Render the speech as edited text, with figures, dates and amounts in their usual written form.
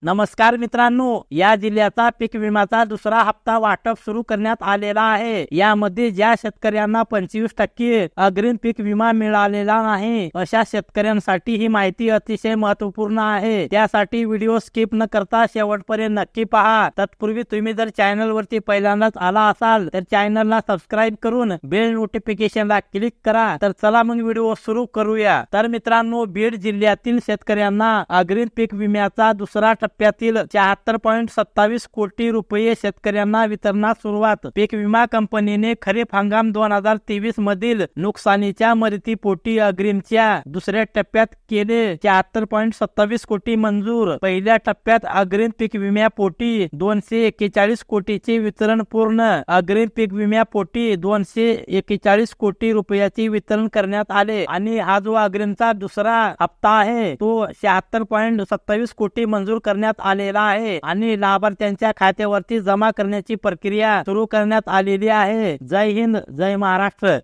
नमस्कार मित्रांनो, या जिल्ह्याचा पीक विम्याचा दुसरा हप्ता वाटप सुरू करण्यात आलेला आहे। यामध्ये ज्या शेतकऱ्यांना 25% अग्रिम पीक विमा मिळालेला नाही अशा शेतकऱ्यांसाठी ही माहिती अतिशय महत्त्वपूर्ण आहे। त्यासाठी व्हिडिओ स्किप न करता शेवटपर्यंत नक्की पहा। तत्पूर्वी तुम्ही जर चॅनल वरती पहिल्यांदाच आला असाल तर चॅनलला सबस्क्राइब करून बेल नोटिफिकेशनला क्लिक करा। तर चला मग व्हिडिओ सुरू करूया। तर मित्रांनो, बीड जिल्ह्यातील शेतकऱ्यांना अग्रिम पीक विम्याचा दुसरा टप्प्यातील 74.27 कोटी रुपये शेतकऱ्यांना वितरणास सुरुवात। पीक विमा कंपनीने खरीप हंगाम 2023 मधील नुकसानीच्या मदतीपोटी अग्रिमच्या दुसऱ्या टप्प्यात केले 74.27 कोटी मंजूर। पहिल्या टप्प्यात अग्रिम पीक विम्यापोटी 241 कोटीचे वितरण पूर्ण। अग्रिम पीक विम्यापोटी 241 कोटी रुपयाचे वितरण करण्यात आले आणि हा जो अग्रिमचा दुसरा हप्ता आहे तो 76.27 कोटी मंजूर करण्यात आलेला आहे आणि लाभार्थ्यांच्या खात्यावरती जमा करण्याची प्रक्रिया सुरू करण्यात आलेली आहे। जय हिंद, जय महाराष्ट्र।